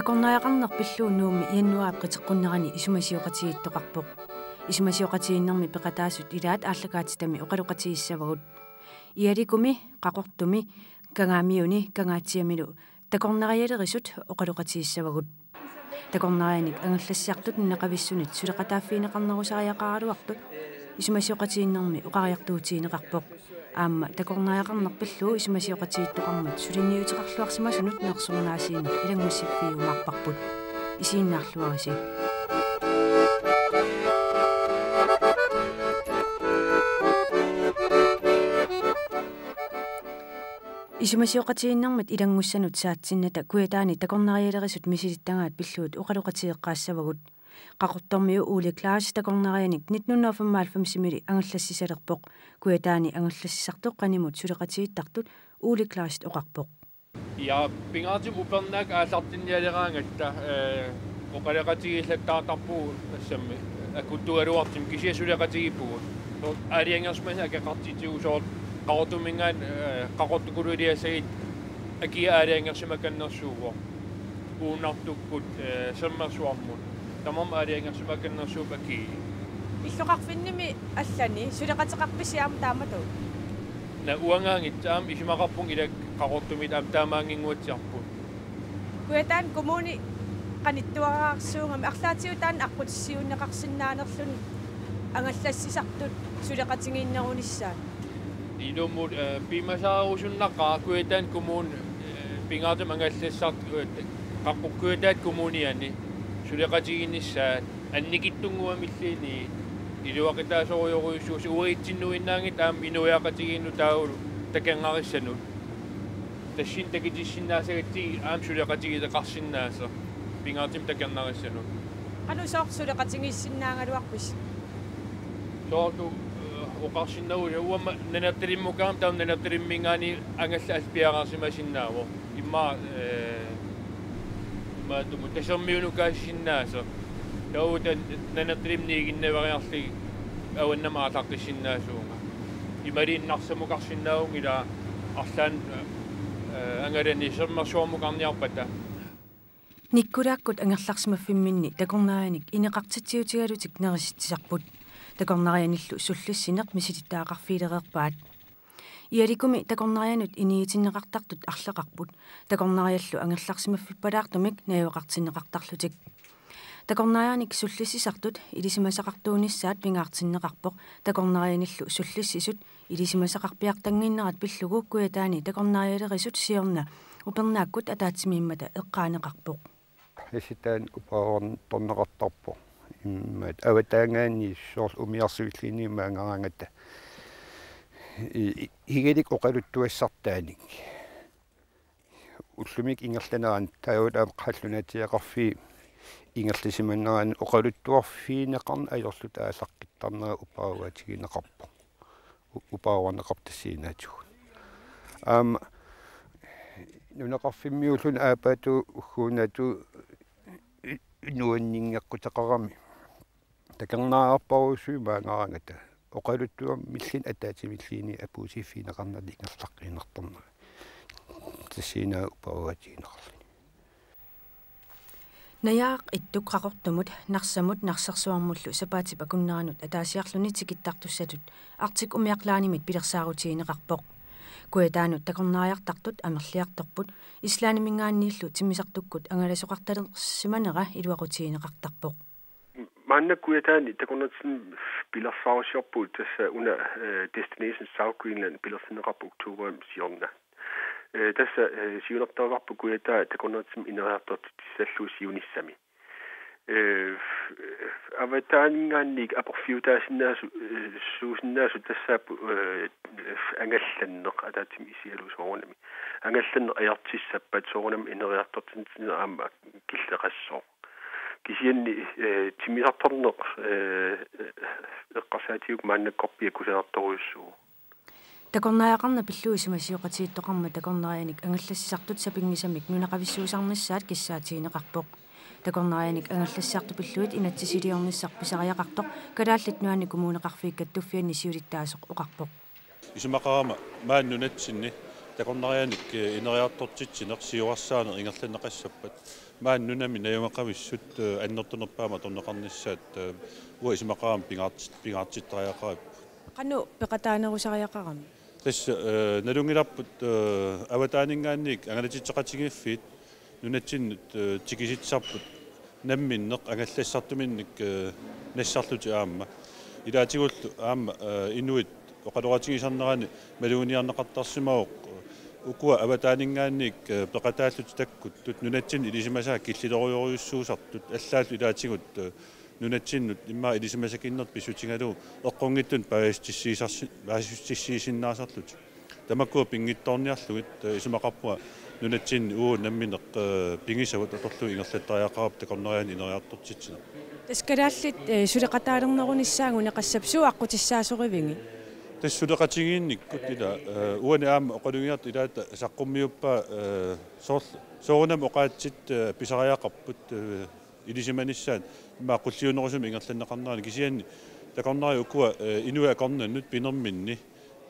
Takornaaqarnerpilluunnuumi iannuaap qiteqqunnerani isumasiuqatigiittoqarpoq. Isumasiuqatigiinnermi peqataasut ilaat ааллакаатитами оқалуқатигиссавагут. Иаликуми қақортуми кангаамиуни кангаатсиамилу такорнариалерисут оқалуқатигиссавагут. Такорнарианик ангаллассиартут нақависсунит сулеқатааффинеқарнерусариақаралуартут исумасиуқатигиннерми оқариартуутигинеқарпоқ. Аама такорнаақарнерпиллуу исумасиоқатигиттоқармат сулинниутеқарлуарсимасунут неерсунаасиинер илангуссиппиумаарпарпут исииннаарлуариси исумасиоқатигиннермат илангуссанут саатсинната куятаани такорнариалерисут мисилиттангаат пиллуут оқалуқатигеққаассавагут qaqortormiu uuli klaas takornarianik 1995 angallassisalerpoq kuyataani angallassisartoq qanimut suleqatigittartut uuli klaas oqarpoq ja pingaartim upernaak aallartinnialeraangatta oqaleqatigillaattaartarpuu assammi akuttualuartim kisiasuleqatigippugut aaliangersmani akaqartitigu soort qaqortumingaan qaqortukululiasagit akia aaliangersimakannersuugo uunartukkut sammersuarmut tamam aaliangersimakannersuupaki иллоқарфинними аллани сулеқатеқарписиаам таамату на уангаангитсаам исимақарпун илак qaqortumit am taamaanginguatsiarput куятаан коммуни qaниттуараарсуунгами арлаатиутаан аққутиссиуннеқарсиннаанерлүни ангаллассисартут сулеқатигииннерунissaat илумут пимасаарусуннақаа куятаан коммун пингаартам ангаллассарт қаққуккуятаат коммуниани сулеқатигиннissaat анникиттунгуамиллини илуақитаасоруйоруйуссуус уриитсиннуиннаангит аам инуяақатигинну таулу такангариссанут ташин такитиссиннаасагатти аам сулеқатигилеқарсиннааса пингаартим таканнариссанут анусоор сулеқатигиссиннаангалуарпис соорту оқарсиннагу уама нанаттилиммукаам таам нанаттилиммингаани ангалла аспиараарсимасиннааво имма туму тасермиунукаассиннааса таутан нанаттилимниигиннавариарли ауаннамаалаққиссиннаасуунга ималииннарсамукарсиннаагун ила арлаан ангалани сермерсуармукарниарпата никкулааккут ангерларсимаффимминни такорнааник инеқартитсиутигалутик нериситсисарпут такорнарианиллу суллассинеқ мисилиттаақарфилереерпаат иаликуми такорнарианут иниитиннеқартартут арлеқарпут такорнариаллу ангерларсимаффиппалаартумик наюоқартиннеқартарлутик такорнарианик суллассисартут илисимасақартуунissaат пингаартиннеқарпоқ такорнарианиллу суллассисут илисимасақарпиартангиннерат пиллугу куятаани такорнариалерисут сиорна упернааккут атаатсимииммата эққаанеқарпоқ эситаан упаорн торнеқартарпо иммат аватаангаани соорл умиарсуиллини маангараангата игедик оқалуттуассартааник уллумик ингерланеран таавулаам қаллунатиақарфи ингерлисиманнеран оқалуттуарфиинеқарна аёрлут аасаққиттарнера упааваатигинеқарпо упааварнеқартассиинаатигу нунеқарфиммиуллун аапаату уггуунату нуаннингеққутеқарами такернаарпарусуи маангараангата оқалуттуам миллин атаатимиллиини апуусиффиинеқарнали ингерлаққиинертарна тассиинаа упааваатигинеқарлани наяақ иттук қақортумут нарсамут нарсерсуармуллу сапаати пакуннеранут атаасиарлуни тикиттартуссатут артик умиарлаанимит пилерсаарутигинеқарпоқ куятаанут такорнариартартут амерлиарторпут ислаанимингааннииллу тиммисартуккут ангаласоқарталерсиманера илуақутигинеқартарпоқ манна куятаани такорнатсин пилерсаарусиорпут тасса уна Destination South Greenland пилерсинеқарпу октууберим сиорна тасса сиунертааварпу куятаа такорнатсим инериартort тиссаллуусиунissami аватаанингаанник апорфиутаасиннаасу суусиннаасу тассаапу ангалланнеқ атаатим исиалусоорунами ангалланне аяртиссаппат соорунами инериартортинсина аама киллеқассоо кисианни тимисарторнеқ эққарсаатиук мааннаккорпия кусанарторуйуссуу такорнаақарна пиллуисимасиоқатииттоқарма такорнарианик ангаллассисартут сапингисамик нунақависсуусаарниссаат киссаатигинеқарпоқ такорнарианик ангаллассиарту пиллуит инатсисилиорниссар писариақартоқ калааллит нуани коммунеқарфииккат туффианни сиулиттаасоқ оқарпоқ исумақарама мааннунатсинни такорнарианик инериартортитсинеқ сиуарсаанер ингерланеқассаппат мааннунами наюмақависсут аннертунерпаама торнеқарниссаат уисмақаам пингаартиттариақарап qanu peqataanерусариақарами тас налунгиларпут аватаанингаанник ангалатитсеқатигиффит нунатсиннут тикиситсарпут намминнеқ ангаллассартуминник нассарлути аама илаатигуллу аама инуит оқалоратигисарнерани малугуниарнеқартарсимаоқ укуа аватаанингаанник пеқатааллут таккут тут нунатсин илисимасаа киллилориориуссуусартут аллааллу илаатигут нунатсиннут имма илисимасакиннерт писсутингалу эққунгиттун паастиссиисиннаасарлут тамаккуа пингитторниарлугит исимақарпуа нунатсин уу намминеқ пингисавут аторлу ингерлаттариақарап такорнериан инериартортитсина таскалааллит сулеқатаалернерунissaангуне qassapsuu аққутиссаасоривинги тассулеқатигиинниккут ила уани аама оқалугиарт илаата саққуммиуппа соорунам оқаатсит писариақарпут илисиманиссаат имма қуллиунерусум ингерланнеқарнерани кисианни такорнери укуа инуа акорнаннут пинерминни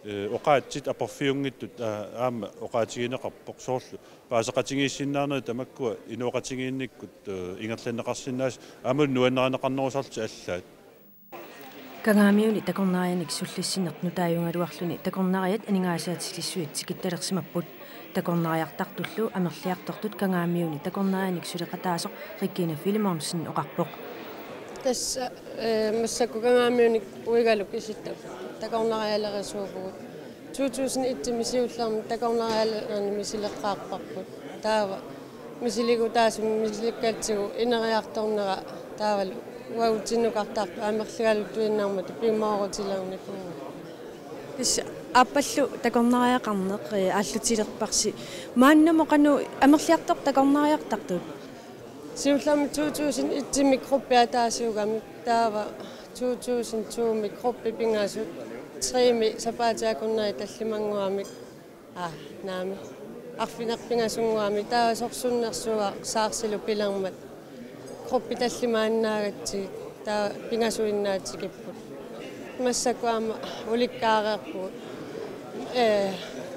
оқаатсит апорфиунгиттут аама оқаатигинеқарпоқ соорлу паасеқатигииссиннаарнери тамаккуа инуоқатигиинниккут ингерланнеқарсинаас аамун нуаннеранеқарнерусарлти аллаат кангаамиуни такорнарианик суллиссинеқну тааюнгалуарлуни такорнариат анингаасаатиллиссуит тикитталерсимаппут такорнариартартуллу амерлиартортут кангаамиуни такорнарианик сулеқатаасоқ риккина филиморнсин оқарпоқ тасса массакку кангаамиуник уигалук иситтак такорнариалерисуупугут 2001 мисиуллерми такорнариалерни мисилеққарпарпут таава мисилигу таасум мисиликкаатсигу инериарторнера таавалу уаутиннукартарпу аамерлигалук туиннаармат пиммаорутилерникку тасса аппаллу такорнариақарнеқ ааллутилерпарси мааннамо qaну амерлиартор такорнариартартут сиуллерми 2001 микроппиатаасиугами таава 2002 микроппипингаасут 3 сапаатиакуннери таллимангуамик наами арфинерпингасунгуами таава сорсуннерсуа саарсилу пилермат кроппи таллимааннаагатси таа пингасуиннаатикиппут массакуама уликкаареерпу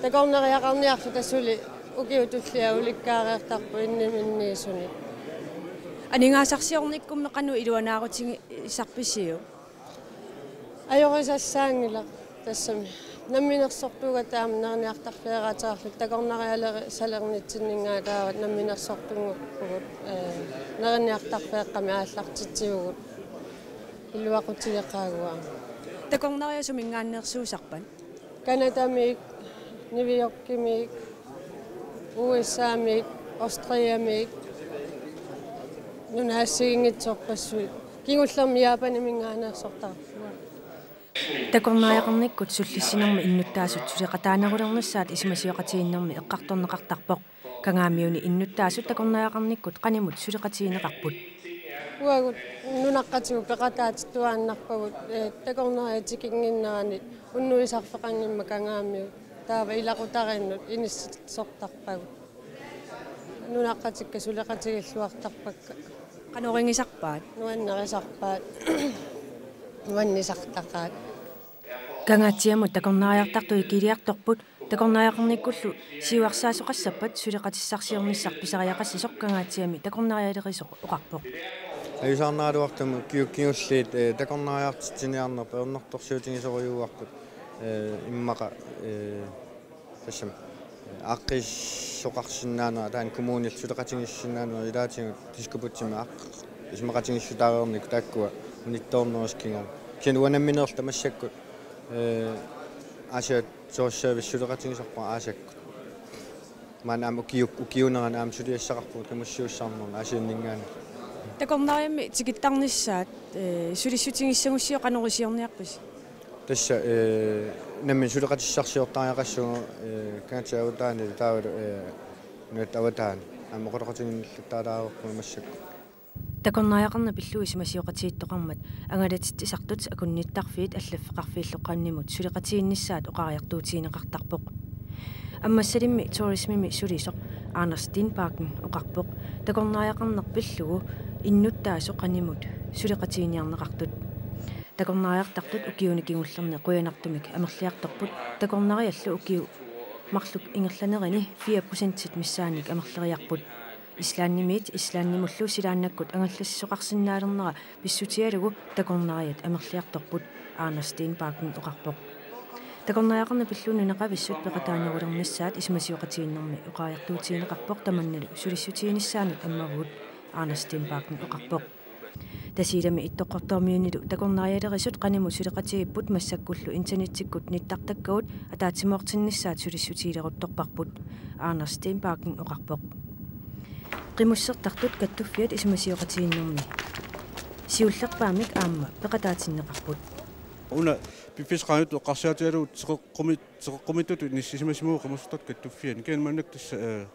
такорнериақарниарфу тассули укиутуллиа уликкаареертарпу инниминниисуни анингаасарсиорниккумме qaну илуанаарутиги исарписиу ajorисассаангила тассами намминерсортуга таама нерниартарфиараатаарлу такорнариалери салернитсиннингаа таава намминерсортунгуппугут нерниартарфиаққами ааллартитсиугут илуақутилеқаагуа такорнариасумингааннерсуусарпан канадамик нивиоркимик уэсаамик австриамик нунаассигингитсорпассуи кигуллерми яапанимингаанерсортарфуа такорнариақарниккут суллиссинерми иннуттаасут сулеқатаанерулернссаат исимасиоқатииннерми эққарторнеқартарпоқ кангаамиуни иннуттаасут такорнариақарниккут qaнимут сулеқатиинеқарпут уагут нунаққатигу пеқатаат туааннарпагут такорнариатикингиннерани уннуисарфеқангимма кангаамиу таава илақутариннут иниссортарпагут нунаққатикка сулеқатигиллуартарпакка qanuringisarpaat нуаннерисарпаат нуаннисартақаат кангаатсиамут такорнариартартуи килиарторпут такорнариақарниккуллу сиуарсаасоқассаппат сулеқатиссарсиорниссар писариақассисоқ кангаатсиами такорнариалерисоқ оқарпоқ аюсаарнааруартаму киуккиуллиит такорнариартитсиниарнер пеернэрторсуутигисориуарпут иммақа тассам аққиссоқарсинаана таан коммуунил сулеқатигиссинаана илаатигу тискупутсима аққ исмақатигиссутаарерник тааккуа унитторнерискингор кинуанамминерл тамассакку аша соорсервис сулеқатигисарпа аасакку маан ам укиунеран аам сулиассақарпут камуссууссаарнерна асииннингаана такорнариами тикиттарниссаат сулиссутигиссагуссио qanurisiorniarpus тасса наммин сулеқатиссарсиортариақассугу каатаавутаани таавал нуаттаватаани аммоқолоқатигинниллаттаалаарерпу массакку такорнариақарна пиллуисимасиоқатииттоқармат ангалатит исартут акунниттарфиит аллаффеқарфииллоқааннимут сулеқатиинниссаат оқариартуутиинеқартарпоқ аммассалимми турисмими сулисоқ Арнерстин паркен оқарпоқ такорнариақарнер пиллугу иннуттаасо qaнимут сулеқатииниарнеқартут такорнариартартут укиуни кигуллерне қуянартумик амерлиарторпут такорнариаллу укиу марлук ингерланерини 4% миссааник амерлериарпут ислааннимиит ислааннимуллу силааннаккут ангаллассоқарсиннаалернера писсутиалугу такорнариат амерлиарторпут Арнастин Паркин оқарпоқ такорнариақарна пиллуни неқависсут пеқатаанерулерниссаат исмасиоқатииннэрми уқариартуутиинеқарпоқ таманналу сулиссутииниссаанут аммавут Арнастин Паркин оқарпоқ тасилами иттоққортормиунилу такорнариалерисут qaниму сулеқатигиппут массаккуллу интернеттиккут ниттартаккавут атаатимоортинниссаат сулиссутиилерутторпарпут Арнастин Паркин оқарпоқ qimmussертартут каттуффиат исмасиоқатииннэрми сиуллерпаамик аама пеқатаатиннеқарпут уна пиписqaanut эққарсаатиалуут теқоққумитут ниссисимасимуу qimmussертарт каттуффиан кеанманнак тасса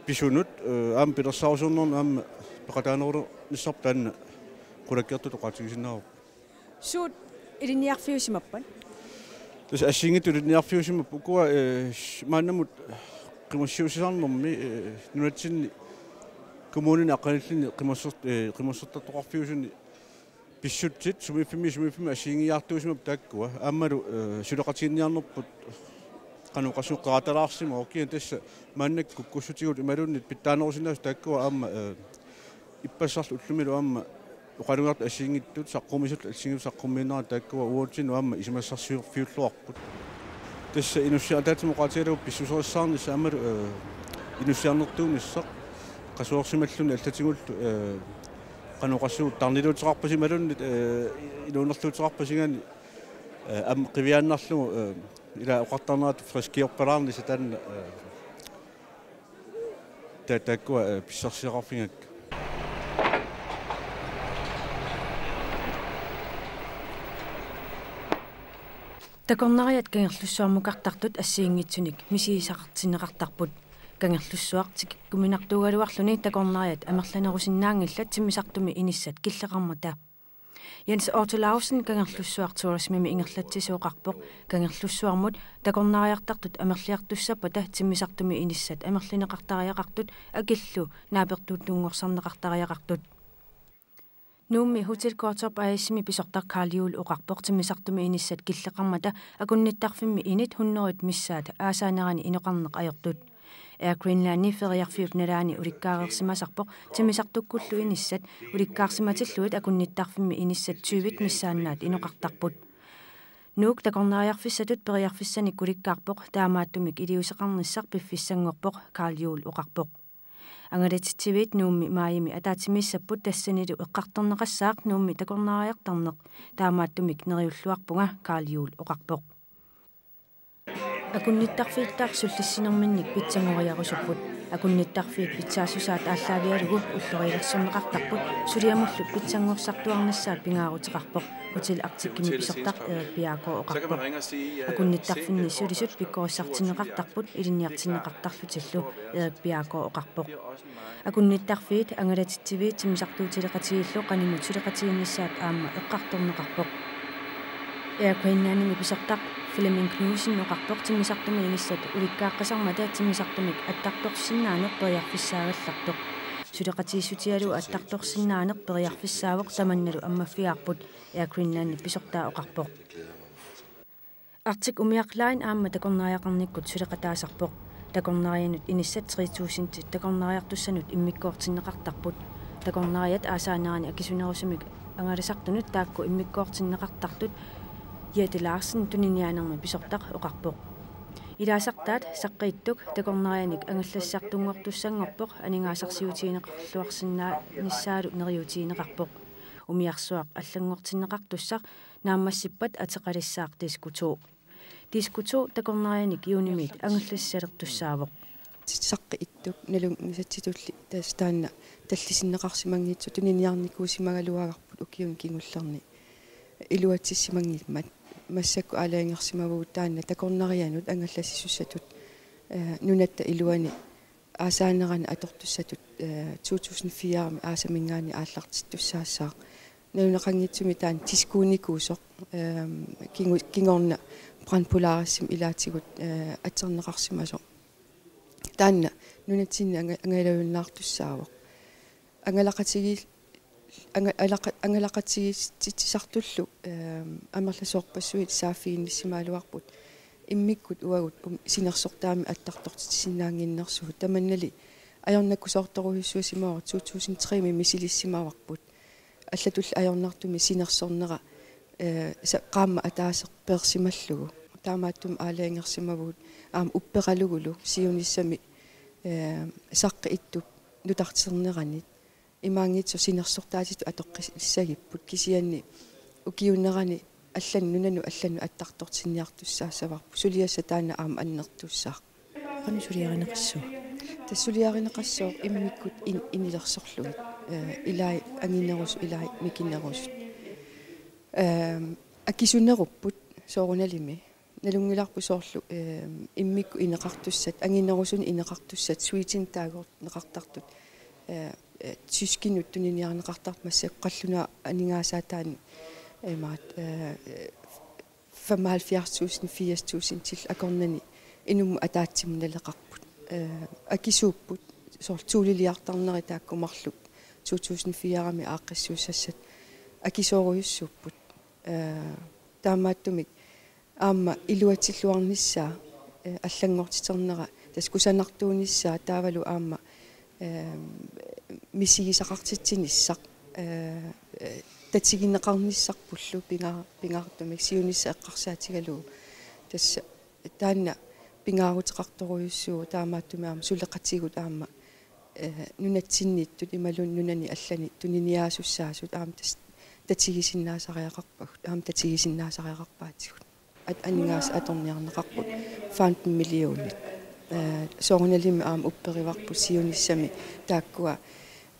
писунут аама пилерсаарусернерна аама пеқатаанерулер ниссартаанна qulakkertut oqaatigisinnaru суут илиниарфиусимаппан тас ассингиту илиниарфиусимап укуа мааннамут qimmassiusisarnermi nunatsinni kommunen aqalillini qimmassертартоқарфиусини писсутсит сумиффими ассингиартуусимап тааккуа ааммалу сулеқатиинниарнерпут qanуқассуққараталаарсима окиан тасса мааннак куккуссутигут ималууннит питтаанерусинаас тааккуа аама иппассарлу уллумилу аама uqaluart assiingittut saqqumissut assiingip saqqummiinera taakkuwa uutsin aama isimassarsiufiulluarput tassa inussiartaatimuqaatigalup pissuserissаарni saamalu inussiarnertuunissaq qasuorsimalluni allatigullu qanuqassuu tarniluuteqarpasimalunnit iluunerluuteqarpasingaani am qiviaannarlugu ila uqartarneraat friskiorpalaarni satanna taakkuwa pissarsiaqarfingak такорнариат кангерлуссуармукартартут ассиингитсуник мисиисақартинеқартарпут кангерлуссуартик куминартуугалуарлуни такорнариат амерланерусиннаангиллат тиммисартуми иниссат киллеқармата Jens Ortolausen кангерлуссуартуарсмими ингерлатсисууқарпоқ кангерлуссуармут такорнариартартут амерлиартуссаппата тиммисартуми иниссат амерлинеқартариақартут акиллу наапертууттунгорсарнеқартариақартут Nummi hotelkortorp aisimi pisortar Karl-Juhl oqarpoq timisartumi inissat killeqarmata akunnittarfimmi init 100 missaat aasaanerani inoqarneq ajortut Air Greenlandi feriarfiut nalaani ulikkaareersimasarpoq timisartukkullu inissat ulikkaarsimatilluit akunnittarfimmi inissat 20 missaannaat inoqartarput Nuuk takornariarfissatut periarfissanik ulikkaarpoq taamaattumik iliuseqarnissar piffissanngorpoq Karl-Juhl oqarpoq Angaletittivit nuummi maayimi ataatimissaput tassanilu eqqartorneqassaaq nuummi takornariartarneq taamaattumik neriulluarpunga Karl-Juhl oqarpoq akunnittarfiittaar sullissinerminnik pitsangoriarusupput akunnittarfiit pitsaasussaat ааллаавиалугу уллориилерсэрнеқартарпут сулиамуллу питсангорсартуарнissaат пингаарутеқарпоқ hotel artikkini pisortar piaako oqarpoq akunnittarfinni sulisut pikkorussartinneqartarput ilinniartinneqartarlutillu piaako oqarpoq akunnittarfiit angalatittiviit timisartuutileqatigillu qanimut suleqatiginnissaat aamma eqqartorneqarpoq Air Greenlandi pisortar Fleming Knudsen oqarpoq timisartumi inissat ulikkaaqqasarmata timisartumik attartorsinnaaneq periarfissaagallartoq suleqatiissutialu attartorsinnaaneq periarfissaaveq tamannalu ammafiaarput Air Greenlandi pisortaa oqarpoq Artik umiaqlain aamma takornariaqarnikkut suleqataasarpoq takornarianut inissat 3000 takornariartussanut immikkoortinneqartarput takornariat aasaanarani akisunerusumik angalasartunut taakku immikkoortinneqartartut Jette Larsen tuniniaanermi pisortaq oqarpoq Ilaasartaat saqqittuk takornarianik angallassartunngortussangorpoq aningaasarsiutiineqarluarsinnaa nissaalu neriutiineqarpoq umiarsuaq allangortinneqartussaq naammassippat ateqalissaaq diskutu takornarianik yuunimit angallassalertussaavoq saqqittuk nalung nisatsitulli taastaanna tallisinneqarsimangitsu tuniniarnikuusimagaluagarput ukiun kingullerni iluatsissimangilmat массакку алаангерсимавуут таанна такорнарианут ангаллассисуссатут нуната илуани аасаанерана атортуссатут 2004 аасамингаани ааллартиттуссаассаа нунеқангитсуми таан тискууникуусоқ кингорна бранпулаариссим илаатигут атсернеқарсимасо таанна нунатсинни ангалавиннаартуссаавоқ ангалақатигил ангалақатигитсартуллу амерласоорпассуит саафиинниссимаалуарпут иммиккут уагут синерсортаами аттартортисиннаангиннерсугу таманнали ajornakkusoortoruhissuusimaava 2003 misilissимаварпут аллатул ajornartumi sinersornera qaamma ataaserpeersimallugu таамааттум аалаангерсимавут аама уппералугулу сиунissami саққи иттуп нутартисернеранит имаангитсо синерсортаатиту атоққиссагиппут кисианни укиуннерани аллан нунану аллану аттартортинниартуссаассаварпу сулиасса таана аама аннертуссаа qanu suliarinaqassuu тассулиариneqaссоо иммиккут инилерсорлугит илай ангиннерус илай микиннерус акисуннеруппут сооруналими налунгиларпу соорлу иммикку инеқартуссат ангиннерусуни инеқартуссат суитин таагорт неқартартут тискинут туниниарнеқартарт массак қаллуна анингаасаатаани маат 75.000 80.000 тил акорнани инум атаатсимун налеқарпут акисууппут соорлтуулилиартарнери тааккумарлук 2004-ами ааққиссуусассат акисооруйуссууппут таамааттумик аама илуатиллуарниссаа аллангортитернера таскусанартууниссаа таавалу аама мисигисақартитсиниссақ татсигинеқарниссарпуллу пингаартумик сиунисса эққарсаатигалуу тасса таанна пингаарутеқарторуйуссуу таамааттуми аама сулеқатигут аама нунатсинниттут ималун нунани аллани туниниаасуссаасут аама татсигисиннаасариақарпагут аама татсигисиннаасариақарпаатигут анингаас аторниарнеқарпут 15 миллионит соорналими аама уппериварпу сиунissami тааккуа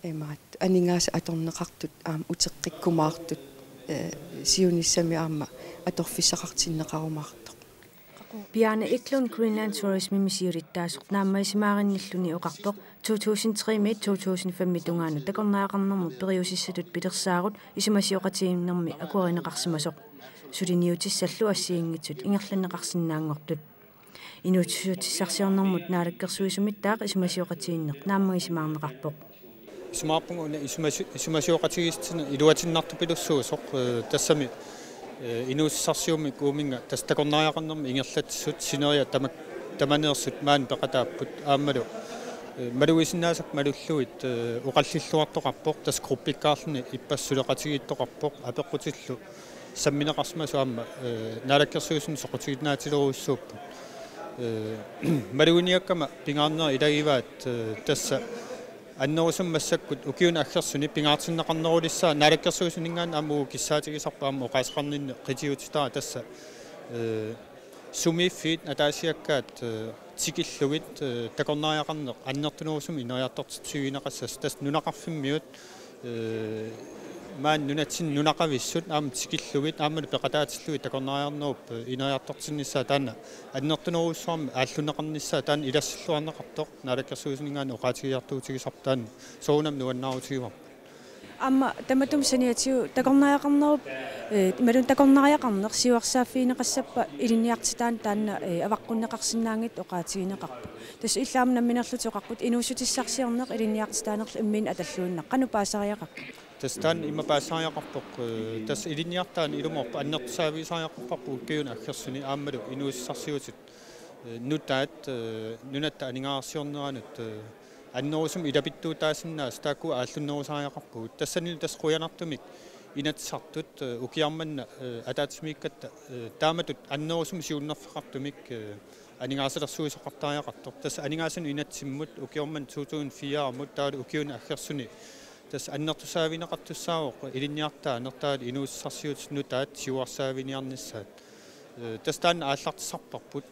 эмаат анингаас аторнеқартут аама утеққиккумаартут сиунissami аама аторфиссақартиннеқарумаартоқ Bjarne Eklund Greenland Tourism misiurittaasuq naammaisimaarinnilluni uqarpoq 2003-2005 tungaanu takornaaqarnermut periusissatut pilersaagut isimasiuqatiinnermi akuarineqarsimasoq suliniutissallu assiingitsut ingerlanneqarsinnaangortut inuutsuutissarsiornermut naalakkersuisumit taaq isimasiuqatiinneq naammaisimaarneqarpoq исмаарпугуна исумасиоқатигистина илуатиннартупилуссуусоқ тассами инууссарсиуми кууминга тастакорнааяқарнерми ингерлатсут синериа таманеерсут маан пеқатааппут ааммалу малуисиннаасак малуллуит оқаллиллуартоқарпоқ тас группиккаарлни иппассулеқатигииттоқарпоқ апеққутиллу самминеқарсмасу аама наалаккерсуусин соқутигитнаатилеруйуссууппут малуиниаккама пингаарнера илагиваат тасса аннерусум массаккут укиуна аггерсуни пингаартиннеқарнерулиссаа наалаккерсуусинингаан аммуу киссаатигисарпаама оқаасеқарнинне қитиутитаа тасса сумиффит атаасиаккаат тикиллугит такорнааяқарнеқ аннертунерусум инериартортитсуинеқассас тас нунақарфиммиут маан нунатсин нунақависсут аама тикиллугит аамалу пеқатаатиллуи такорнааяарнеруп инериартортинниссаа таана аннертунеруссуарми ааллунеқарниссаа таана илассиллуарнеқартоқ наалаккерсуусинингаан оқаатигиартуутигисартаан соунам нуаннаарутигивар amma tamatum saniatiu takornaaqarnerup imalun takornaariaqarneq siuarsaafiineqassappa ilinniartitaan taanna avaqqunneqarsinnaangit oqaatigineqarpu tas illaam namminerlutuqarput inuusutissarsiorneq ilinniartitaanerlu immiin atalluunneq qanu paasariaqarpu тастан има паасариақарпоқ тас илинниартаан илуморпа аннертусаависариақарпарпу уккиуна аггерсуни ааммалу инууссарсиутит нутаат нунатта анingаарсиорнеранут аннерусум илапиттуутаасиннаас таакку ааллуннерусариақарпу тассанил тас қуянартумик инатсартут укиарманна атаатсимиккатта тааматут аннерусум сиуннерфеқартумик анingаарсалерсуисоқартариақартоқ тас анингаасану инатсиммут укиорман 2004 аммут таалу укиуна аггерсуни тас аннертусаавинеқартуссаавоқ илинниартаа нертаали инууссарсиут нутаат сиуарсаавиниарниссаат тас таан ааллартиссарпарпут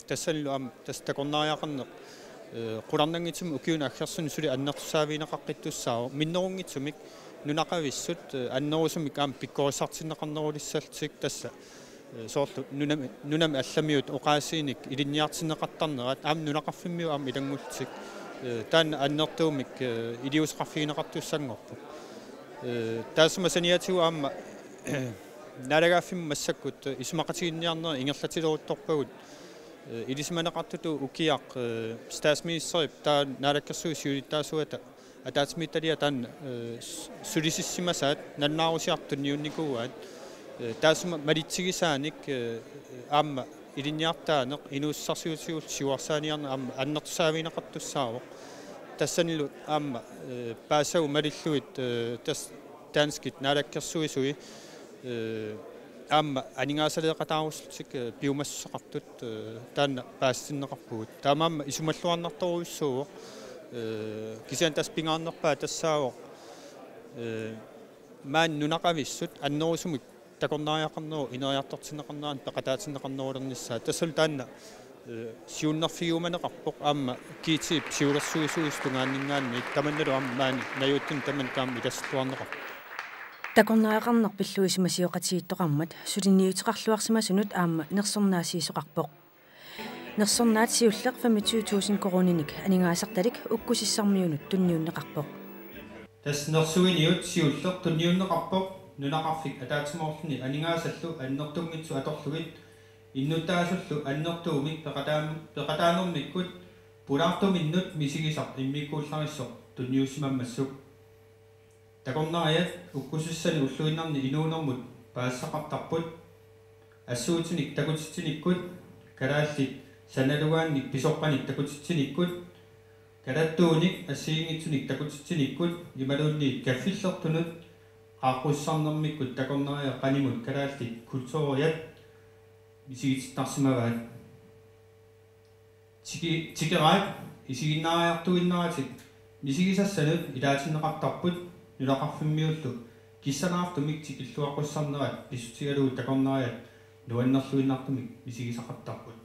тассаллу ам тас такорнааяақарнеқ qulарнангитсум укиуна аггерсуни сули аннертусаавинеқаққиттуссаава миннерунгитсумик нунақависсут аннерусумик аам пиккорисартиннеқарнерулиссалтик тасса соорлу нунами алламиут оқаасииник илинниартиннеқартарнерат аам нунақарфиммиу аам илангултик таан аннертуумик илиусқарфигинеқартуссангорпу таасмасаниатигу аама налагааффим массаккут исмақатигинниарнери ингерлатилерутторпагут илисманеқартуту укиақ стаасминистерип таа наалаккерсуи сиулиттаасуата атаатсмитталиа таан сулисиссимасаат наннаарусиартунниунникууаат таасма малитсигисааник аама илинниартаанеқ инууссарсиутигул сиуарсааниарна аама аннертусаавинеқартуссаавоқ тассанилу аама паасагу малиллуит тас таанскит наалаккерсуисуи аама анигаасалеэкатаарусутик пиумассақартут таанна паассиннеқарпугут таамаама исумаллуарнарторуиссуу кисиан тас пингаарнерпаа тассаавоқ маан нунақависсут аннерусумик такорнаариақарнеру инериартортинеқарнаан пеқатаатиннеқарнерулерниссаа тассул таанна сиуннерфигуманеқарпоқ аама киитип сиулерсуисуистунгааннингаанни таманналу аама маани наюуттин таман таама илассуарнеқар такорнаариақарнер пиллуисима сиоқатииттоқармат сулинниутеқарлуарсимасунут аама нерсорнаасиисоқарпоқ нерсорнаат сиуллеқ 25000 корониник анингаасарталик уккусиссармиунут тунниуннеқарпоқ тас нерсуиниут сиуллеқ тунниуннеқарпоқ нунақарфик атаатимоорлуни анингаасаллу аннертунгитсу аторлугит иннутаасуллу аннертуумик пеқатаанермиккут пулаартуминнут мисигисар иммиккууллариссоқ тунниуссимаммассук такорнариат уккусуссани уллуиннарни инуунэрмут паассақартарпут ассуутиник такутитсиниккут калааллит саналугаанник писоққаник такутитсиниккут калаттууник ассиингитсуник такутитсиниккут ималуунни каффиллертунут qaaqqussarnermikkut takornaria qanimut kalaallit kultuuriat misigittarsimavaat tikeraat isiginnaariartuinnaaratik misigisassanut ilaatinneqartarput nulaqarfimmiullu kissanaartumik tikilluaqussarnerat pissutigaluu takornariat nuannerluinnartumik misigisaqartarput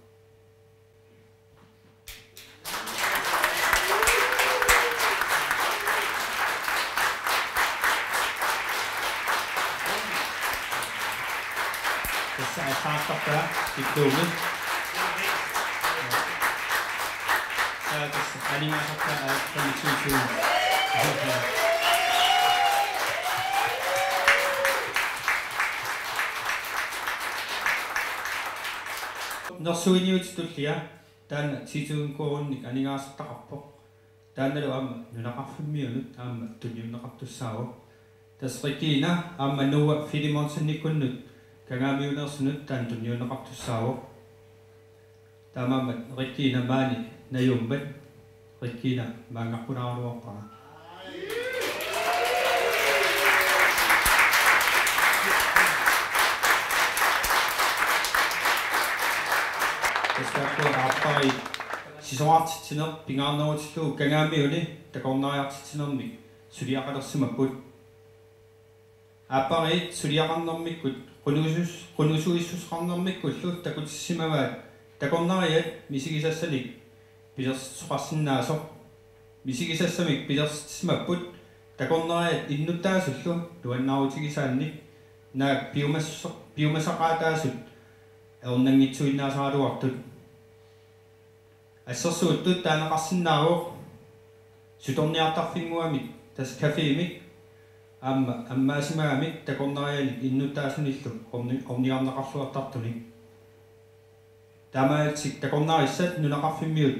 saattaa ikkuumin saatas animaasakka aattamisuusuun nersuiniutitullia taanna tituunkuurunnik aningaasartaqarpoq taannalu aama nunaqarfimmiunut aama tunniunneqartussaavu tasrikiina aama nuwa filimonsannikkunnut kangaamiunersunut taan tunniunneqartussaavu taamaamat rikkiina maani nayummat rikkiina maangarpunaaruoqqaa taskakku aappari sisoartitsiner pingaarnerutilluu kangaamiuni takornariartitsinermik suliaqalersimapput aappari suliaqarnermikkut qunusuissusqarnermikkullu takutissимаваат такорнариат мисигисассалик пилерсоқарсиннаасоқ мисигисассамик пилерсимаппут такорнариат иннуттаасуллу туаннаарутигисаанник наа пиумасақаатаасут аорнангитсуиннаасаалуартут ассерсууттут таанеқарсиннаавоқ суторниартарфингуамик тас кафеимик аммаасимаамик такорнариалик иннуттаасуниллу орниарнеқарлуартартуник таамаатсик такорнариссат нунақарфиммиут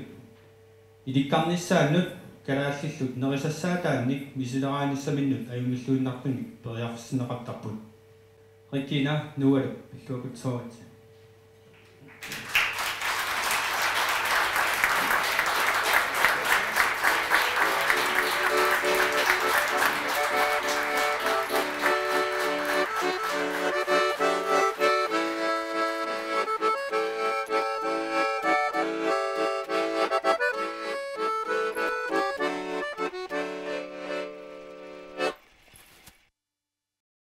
иликкарниссааннут калааллиллут нерисассаатаанник мисилерааниссаминнут аюнгиллуиннартуник периарфиссинеқартарпут риккина нуалу пиллуакутсоорат